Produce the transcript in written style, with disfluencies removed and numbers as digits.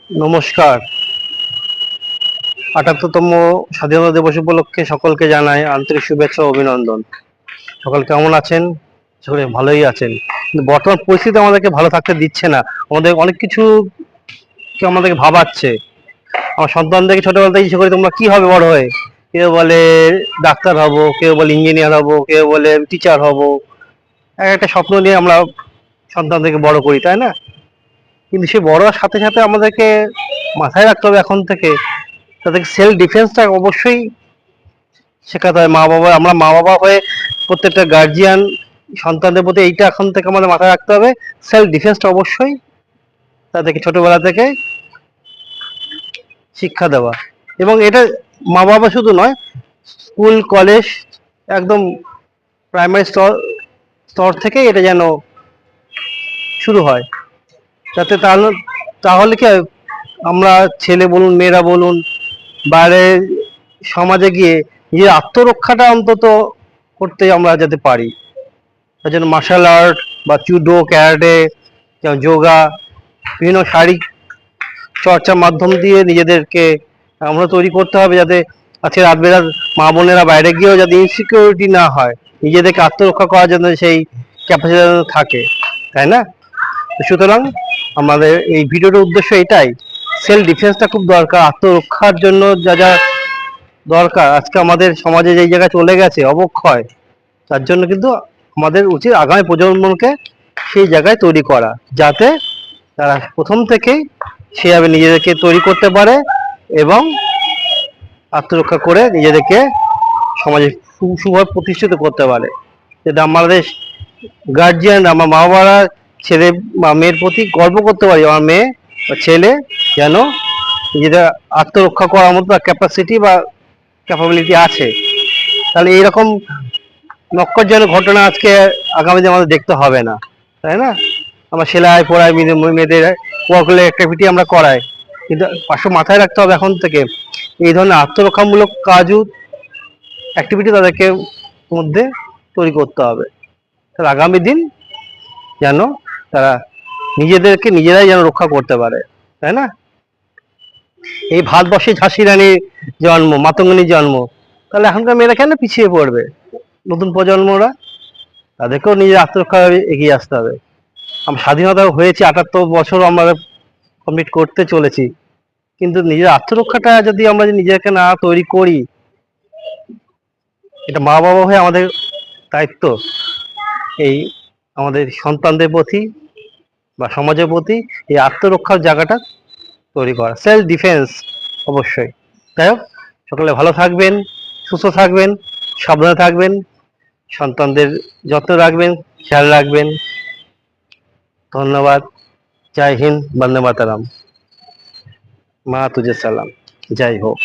নমস্কার। ৭৮তম স্বাধীনতা দিবস উপলক্ষে সকলকে জানাই আন্তরিক শুভেচ্ছা ও অভিনন্দন। সকল কেমন আছেন? সকলে ভালোই আছেন। কিন্তু বর্তমান পরিস্থিতি আমাদেরকে ভালো থাকতে দিচ্ছে না। আমাদের অনেক কিছু আমাদেরকে ভাবাচ্ছে। আমার সন্তানদেরকে ছোটবেলা থেকে ইচ্ছে করি তোমরা কি হবে বড় হয়ে? কেউ বলে ডাক্তার হব, কেউ বলে ইঞ্জিনিয়ার হব, কেউ বলে টিচার হব। এক একটা স্বপ্ন নিয়ে আমরা সন্তানদেরকে বড় করি, তাই না? কিন্তু সে বড় হওয়ার সাথে সাথে আমাদেরকে মাথায় রাখতে হবে এখন থেকে তাদেরকে সেলফ ডিফেন্সটা অবশ্যই শেখাতে হয়। আমরা মা বাবা হয়ে প্রত্যেকটা গার্জিয়ান সন্তানদের প্রতি এইটা এখন থেকে আমাদের মাথায় রাখতে হবে, সেলফ ডিফেন্সটা অবশ্যই তাদেরকে ছোটবেলা থেকে শিক্ষা দেওয়া। এবং এটা মা বাবা শুধু নয়, স্কুল কলেজ একদম প্রাইমারি স্তর স্তর থেকে এটা যেন শুরু হয়, যাতে তাহলে তাহলে কি হয়, আমরা ছেলে বলুন মেয়েরা বলুন বাইরে সমাজে গিয়ে নিজের আত্মরক্ষাটা অন্তত করতে আমরা যাতে পারি। তার জন্য মার্শাল আর্ট বা জুডো, ক্যারাটে, যোগা, বিভিন্ন শারীরিক চর্চার মাধ্যম দিয়ে নিজেদেরকে আমরা তৈরি করতে হবে, যাতে আজকে রাতবেলা মা বোনেরা বাইরে গিয়েও যাতে ইনসিকিউরিটি না হয়, নিজেদেরকে আত্মরক্ষা করার জন্য সেই ক্যাপাসিটি থাকে, তাই না? সুতরাং আমাদের এই ভিডিওটার উদ্দেশ্য এটাই, সেলফ ডিফেন্সটা খুব দরকার। আত্মরক্ষার জন্য যা যা দরকার আজকে আমাদের সমাজে যেই জায়গায় চলে গেছে অবক্ষয়, তার জন্য কিন্তু আমাদের উচিত আগামী প্রজন্মকে সেই জায়গায় তৈরি করা, যাতে তারা প্রথম থেকেই সেভাবে নিজেদেরকে তৈরি করতে পারে এবং আত্মরক্ষা করে নিজেদেরকে সমাজে সুভাবে প্রতিষ্ঠিত করতে পারে। যাতে আমাদের গার্জিয়ান, আমার মা বাবারা ছেলে বা মেয়ের প্রতি গর্ব করতে পারি, আমার মেয়ে বা ছেলে যেন নিজেদের আত্মরক্ষা করার মতো ক্যাপাসিটি বা ক্যাপাবিলিটি আছে। তাহলে এইরকম নক্কারজনক ঘটনা আজকে আগামী দিনে আমাদের দেখতে হবে না, তাই না? আমরা সেলাই পড়াই, মেয়েদের ওয়ার্কগুলো অ্যাক্টিভিটি আমরা করাই, কিন্তু পাশে মাথায় রাখতে হবে এখন থেকে এই ধরনের আত্মরক্ষামূলক কাজও অ্যাক্টিভিটি তাদেরকে মধ্যে তৈরি করতে হবে। তাহলে আগামী দিন যেন তারা নিজেদেরকে নিজেরাই যেন রক্ষা করতে পারে, তাই না? এই ভারতবর্ষে ঝাঁসি রানীর জন্ম, মাতঙ্গিনীর জন্ম, তাহলে এখনকার মেয়েরা কেন পিছিয়ে পড়বে? নতুন প্রজন্মরা তাদেরকেও নিজের আত্মরক্ষা এগিয়ে আসতে হবে। আমরা স্বাধীনতা হয়েছে ৭৮ বছর আমরা কমপ্লিট করতে চলেছি, কিন্তু নিজের আত্মরক্ষাটা যদি আমরা নিজেকে না তৈরি করি, এটা মা বাবা হয়ে আমাদের দায়িত্ব এই আমাদের সন্তানদের প্রতি বা সমাজের প্রতি এই আত্মরক্ষার জায়গাটা তৈরি করা, সেলফ ডিফেন্স অবশ্যই। যাই হোক, সকলে ভালো থাকবেন, সুস্থ থাকবেন, সাবধানে থাকবেন, সন্তানদের যত্ন রাখবেন, খেয়াল রাখবেন। ধন্যবাদ। জয় হিন্দ, বন্দে মাতারাম, মা তুঝে সালাম। জয় হোক।